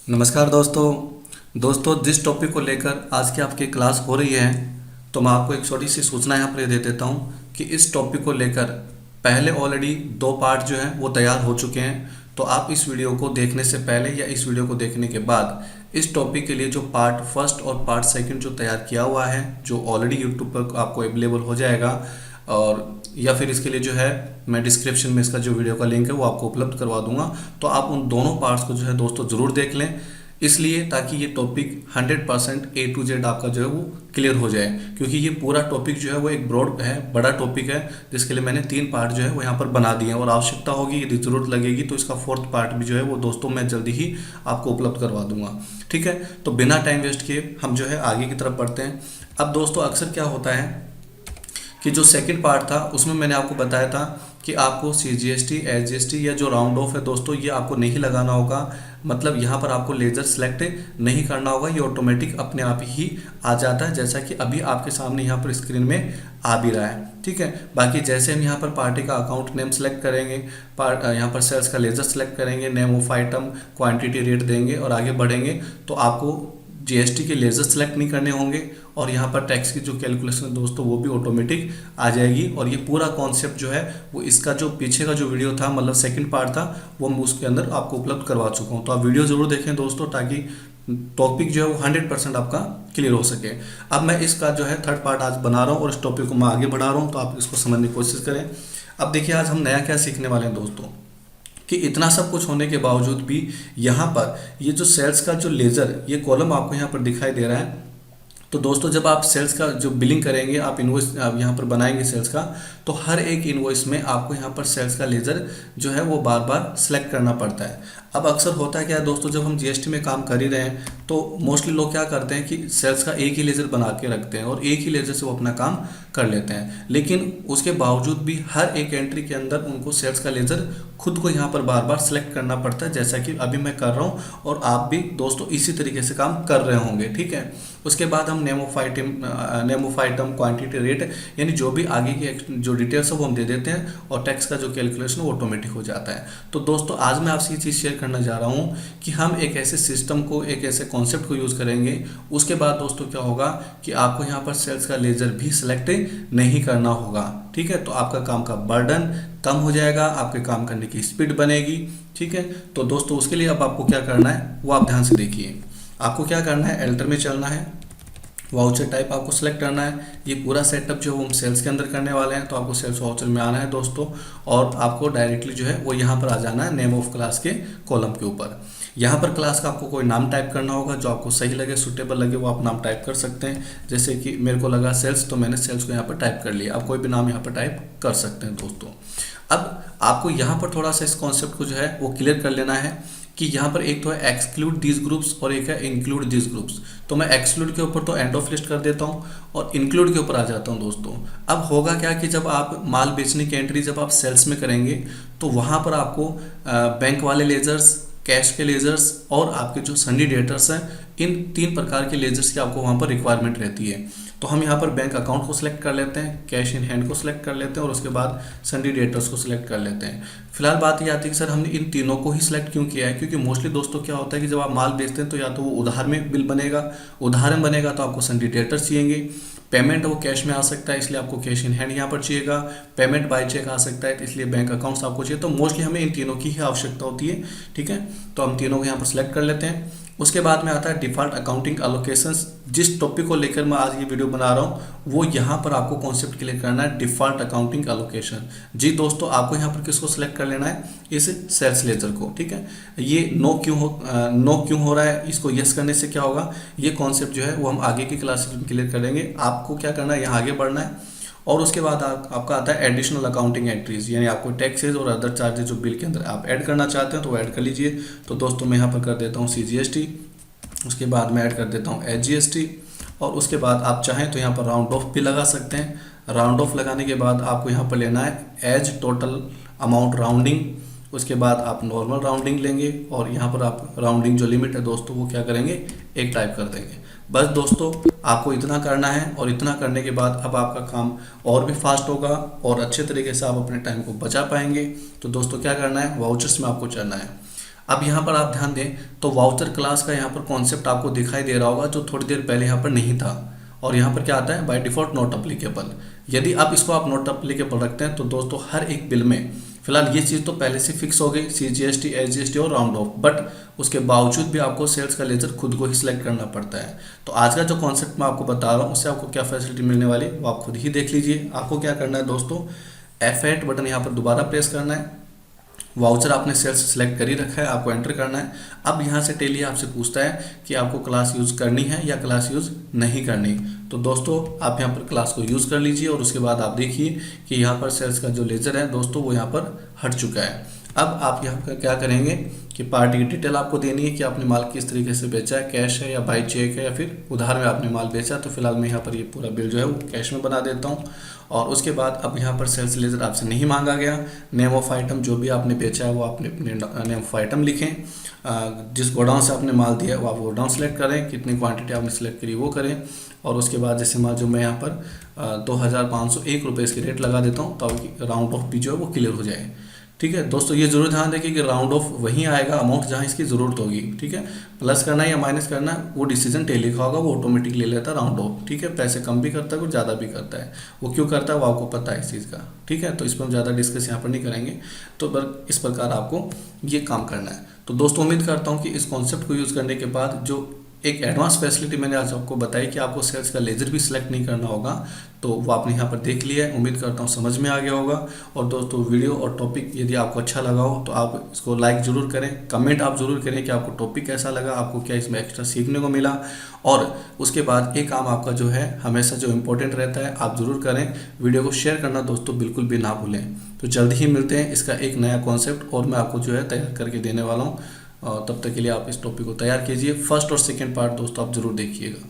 नमस्कार दोस्तों जिस टॉपिक को लेकर आज की आपकी क्लास हो रही है, तो मैं आपको एक छोटी सी सूचना यहाँ पर दे देता हूँ कि इस टॉपिक को लेकर पहले ऑलरेडी 2 पार्ट जो हैं वो तैयार हो चुके हैं। तो आप इस वीडियो को देखने से पहले या इस वीडियो को देखने के बाद इस टॉपिक के लिए जो पार्ट फर्स्ट और पार्ट सेकंड जो तैयार किया हुआ है, जो ऑलरेडी यूट्यूब पर आपको अवेलेबल हो जाएगा, और या फिर इसके लिए जो है मैं डिस्क्रिप्शन में इसका जो वीडियो का लिंक है वो आपको उपलब्ध करवा दूंगा। तो आप उन दोनों पार्ट्स को जो है दोस्तों ज़रूर देख लें, इसलिए ताकि ये टॉपिक 100% A to Z आपका जो है वो क्लियर हो जाए, क्योंकि ये पूरा टॉपिक जो है वो एक ब्रॉड है, बड़ा टॉपिक है, जिसके लिए मैंने 3 पार्ट जो है वो यहाँ पर बना दिए हैं। और आवश्यकता होगी, यदि ज़रूरत लगेगी तो इसका 4th पार्ट भी जो है वो दोस्तों मैं जल्दी ही आपको उपलब्ध करवा दूंगा। ठीक है, तो बिना टाइम वेस्ट किए हम जो है आगे की तरफ बढ़ते हैं। अब दोस्तों अक्सर क्या होता है कि जो सेकंड पार्ट था उसमें मैंने आपको बताया था कि आपको CGST, SGST या जो राउंड ऑफ है दोस्तों, ये आपको नहीं लगाना होगा। मतलब यहाँ पर आपको लेज़र सेलेक्ट नहीं करना होगा, ये ऑटोमेटिक अपने आप ही आ जाता है, जैसा कि अभी आपके सामने यहाँ पर स्क्रीन में आ भी रहा है। ठीक है, बाकी जैसे हम यहाँ पर पार्टी का अकाउंट नेम सेलेक्ट करेंगे, यहाँ पर सेल्स का लेज़र सेलेक्ट करेंगे, name of item, quantity, rate देंगे और आगे बढ़ेंगे, तो आपको GST के लेज़र सेलेक्ट नहीं करने होंगे। और यहाँ पर टैक्स की जो कैलकुलेशन है दोस्तों वो भी ऑटोमेटिक आ जाएगी। और ये पूरा कॉन्सेप्ट जो है वो इसका जो पीछे का जो वीडियो था, मतलब सेकंड पार्ट था, वो मैं उसके अंदर आपको उपलब्ध करवा चुका हूँ। तो आप वीडियो ज़रूर देखें दोस्तों, ताकि टॉपिक जो है वो 100% आपका क्लियर हो सके। अब मैं इसका जो है 3rd पार्ट आज बना रहा हूँ और इस टॉपिक को मैं आगे बढ़ा रहा हूँ, तो आप इसको समझने की कोशिश करें। अब देखिए आज हम नया क्या सीखने वाले हैं दोस्तों, कि इतना सब कुछ होने के बावजूद भी यहाँ पर ये जो सेल्स का जो लेज़र, ये कॉलम आपको यहाँ पर दिखाई दे रहा है। तो दोस्तों जब आप सेल्स का जो बिलिंग करेंगे, आप इनवॉइस आप यहाँ पर बनाएंगे सेल्स का, तो हर एक इनवॉइस में आपको यहाँ पर सेल्स का लेज़र जो है वो बार बार सेलेक्ट करना पड़ता है। अब अक्सर होता है क्या है दोस्तों, जब हम GST में काम कर ही रहे हैं तो मोस्टली लोग क्या करते हैं कि सेल्स का एक ही लेज़र बना के रखते हैं और एक ही लेज़र से वो अपना काम कर लेते हैं। लेकिन उसके बावजूद भी हर एक एंट्री के अंदर उनको सेल्स का लेज़र खुद को यहाँ पर बार बार सेलेक्ट करना पड़ता है, जैसा कि अभी मैं कर रहा हूँ और आप भी दोस्तों इसी तरीके से काम कर रहे होंगे। ठीक है, उसके बाद हम name of item, quantity, rate, यानी जो भी आगे की जो डिटेल्स है वो हम दे देते हैं और टैक्स का जो कैलकुलेशन वो ऑटोमेटिक हो जाता है। तो दोस्तों आज मैं आपसे ये चीज़ शेयर करना जा रहा हूँ कि हम एक ऐसे सिस्टम को, एक ऐसे कॉन्सेप्ट को यूज़ करेंगे। उसके बाद दोस्तों क्या होगा कि आपको यहाँ पर सेल्स का लेज़र भी सिलेक्ट नहीं करना होगा। ठीक है, तो आपका काम का बर्डन कम हो जाएगा, आपके काम करने की स्पीड बनेगी। ठीक है, तो दोस्तों उसके लिए अब आपको क्या करना है वो आप ध्यान से देखिए। आपको क्या करना है, एल्टर में चलना है, वाउचर टाइप आपको सेलेक्ट करना है। ये पूरा सेटअप जो हम सेल्स के अंदर करने वाले हैं, तो आपको सेल्स वाउचर में आना है दोस्तों, और आपको डायरेक्टली जो है वो यहाँ पर आ जाना है नेम ऑफ क्लास के कॉलम के ऊपर। यहाँ पर क्लास का आपको कोई नाम टाइप करना होगा, जो आपको सही लगे, सुटेबल लगे, वो आप नाम टाइप कर सकते हैं। जैसे कि मेरे को लगा सेल्स, तो मैंने सेल्स को यहाँ पर टाइप कर लिया। आप कोई भी नाम यहाँ पर टाइप कर सकते हैं दोस्तों। अब आपको यहाँ पर थोड़ा सा इस कॉन्सेप्ट को जो है वो क्लियर कर लेना है कि यहाँ पर एक तो है एक्सक्लूड दिस ग्रुप्स और एक है इंक्लूड दिस ग्रुप्स। तो मैं एक्सक्लूड के ऊपर तो एंड ऑफ लिस्ट कर देता हूँ और इंक्लूड के ऊपर आ जाता हूँ दोस्तों। अब होगा क्या कि जब आप माल बेचने की एंट्री जब आप सेल्स में करेंगे, तो वहाँ पर आपको बैंक वाले लेजर्स, कैश के लेजर्स और आपके जो सन्डी डेटर्स हैं, इन 3 प्रकार के लेजर्स की आपको वहाँ पर रिक्वायरमेंट रहती है। तो हम यहाँ पर बैंक अकाउंट को सिलेक्ट कर लेते हैं, कैश इन हैंड को सिलेक्ट कर लेते हैं और उसके बाद सन्डी डेटर्स को सिलेक्ट कर लेते हैं। फिलहाल बात ये आती है कि सर हमने इन तीनों को ही सिलेक्ट क्यों किया है, क्योंकि मोस्टली दोस्तों क्या होता है कि जब आप माल बेचते हैं तो या तो वो उधार में बिल बनेगा, उधार में बनेगा तो आपको सन्डी डेटर्स चाहिए, पेमेंट वो कैश में आ सकता है इसलिए आपको कैश इन हैंड यहाँ पर चाहिएगा, पेमेंट बाय चेक आ सकता है तो इसलिए बैंक अकाउंट्स आपको चाहिए। तो मोस्टली हमें इन तीनों की ही आवश्यकता होती है। ठीक है, तो हम तीनों को यहाँ पर सिलेक्ट कर लेते हैं। उसके बाद में आता है डिफ़ॉल्ट अकाउंटिंग एलोकेशंस। जिस टॉपिक को लेकर मैं आज ये वीडियो बना रहा हूँ वो यहाँ पर आपको कॉन्सेप्ट क्लियर करना है, डिफ़ॉल्ट अकाउंटिंग एलोकेशन। जी दोस्तों, आपको यहाँ पर किसको सिलेक्ट कर लेना है, इस सेल्स लेजर को। ठीक है, ये नो क्यों हो रहा है, इसको यस करने से क्या होगा, ये कॉन्सेप्ट जो है वो हम आगे की क्लासेस में क्लियर करेंगे। आपको क्या करना है, यहाँ आगे बढ़ना है। और उसके बाद आपका आता है एडिशनल अकाउंटिंग एंट्रीज, यानी आपको टैक्सेज और अदर चार्जेज जो बिल के अंदर आप ऐड करना चाहते हैं तो वो ऐड कर लीजिए। तो दोस्तों मैं यहाँ पर कर देता हूँ CGST, उसके बाद मैं ऐड कर देता हूँ SGST, और उसके बाद आप चाहें तो यहाँ पर राउंड ऑफ भी लगा सकते हैं। राउंड ऑफ लगाने के बाद आपको यहाँ पर लेना है एज टोटल अमाउंट राउंडिंग, उसके बाद आप नॉर्मल राउंडिंग लेंगे और यहाँ पर आप राउंडिंग जो लिमिट है दोस्तों वो क्या करेंगे, 1 टाइप कर देंगे। बस दोस्तों आपको इतना करना है, और इतना करने के बाद अब आपका काम और भी फास्ट होगा और अच्छे तरीके से आप अपने टाइम को बचा पाएंगे। तो दोस्तों क्या करना है, वाउचर्स में आपको चलना है। अब यहाँ पर आप ध्यान दें तो वाउचर क्लास का यहाँ पर कॉन्सेप्ट आपको दिखाई दे रहा होगा, जो थोड़ी देर पहले यहाँ पर नहीं था। और यहाँ पर क्या आता है, बाय डिफॉल्ट नॉट अप्लीकेबल। यदि आप इसको आप नॉट अप्लीकेबल रखते हैं तो दोस्तों हर एक बिल में फिलहाल ये चीज़ तो पहले से फिक्स हो गई, CGST, SGST और राउंड ऑफ, बट उसके बावजूद भी आपको सेल्स का लेजर खुद को ही सिलेक्ट करना पड़ता है। तो आज का जो कॉन्सेप्ट मैं आपको बता रहा हूँ उससे आपको क्या फैसिलिटी मिलने वाली है वो आप खुद ही देख लीजिए। आपको क्या करना है दोस्तों, F8 बटन यहाँ पर दोबारा प्रेस करना है। वाउचर आपने सेल्स सेलेक्ट कर ही रखा है, आपको एंटर करना है। अब यहाँ से टेली आपसे पूछता है कि आपको क्लास यूज़ करनी है या क्लास यूज़ नहीं करनी। तो दोस्तों आप यहाँ पर क्लास को यूज़ कर लीजिए और उसके बाद आप देखिए कि यहाँ पर सेल्स का जो लेजर है दोस्तों वो यहाँ पर हट चुका है। अब आप यहाँ पर क्या करेंगे कि पार्टी की डिटेल आपको देनी है कि आपने माल किस तरीके से बेचा है, कैश है या बाई चेक है या फिर उधार में आपने माल बेचा। तो फिलहाल मैं यहाँ पर ये पूरा बिल जो है वो कैश में बना देता हूँ। और उसके बाद अब यहाँ पर सेल्स लेजर आपसे नहीं मांगा गया। नेम ऑफ आइटम जो भी आपने बेचा है वो आपने अपने नेम ऑफ आइटम लिखें। जिस गोडाउन से आपने माल दिया है वो आप गोडाउन सेलेक्ट करें, कितनी क्वांटिटी आपने सेलेक्ट करी वो करें। और उसके बाद जैसे मान जो मैं यहाँ पर 2501 रुपये इसकी रेट लगा देता हूँ ताकि राउंड ऑफ भी जो है वो क्लियर हो जाए। ठीक है दोस्तों, ये जरूर ध्यान रखिए कि राउंड ऑफ वहीं आएगा अमाउंट जहाँ इसकी ज़रूरत होगी। ठीक है, प्लस करना है या माइनस करना है वो डिसीजन टेली का होगा, वो ऑटोमेटिक ले लेता है राउंड ऑफ। ठीक है, पैसे कम भी करता है कुछ ज़्यादा भी करता है, वो क्यों करता है वो आपको पता है इस चीज़ का। ठीक है, तो इस पर हम ज़्यादा डिस्कस यहाँ पर नहीं करेंगे। तो इस प्रकार आपको ये काम करना है। तो दोस्तों उम्मीद करता हूँ कि इस कॉन्सेप्ट को यूज़ करने के बाद जो एक एडवांस फैसिलिटी मैंने आज आपको बताई कि आपको सेल्स का लेजर भी सिलेक्ट नहीं करना होगा, तो वो आपने यहाँ पर देख लिया है। उम्मीद करता हूँ समझ में आ गया होगा। और दोस्तों वीडियो और टॉपिक यदि आपको अच्छा लगा हो तो आप इसको लाइक ज़रूर करें, कमेंट आप ज़रूर करें कि आपको टॉपिक कैसा लगा, आपको क्या इसमें एक्स्ट्रा सीखने को मिला। और उसके बाद एक काम आपका जो है हमेशा जो इम्पोर्टेंट रहता है आप ज़रूर करें, वीडियो को शेयर करना दोस्तों बिल्कुल भी ना भूलें। तो जल्द ही मिलते हैं इसका एक नया कॉन्सेप्ट और मैं आपको जो है तैयार करके देने वाला हूँ। तब तक के लिए आप इस टॉपिक को तैयार कीजिए। फर्स्ट और सेकंड पार्ट दोस्तों आप ज़रूर देखिएगा।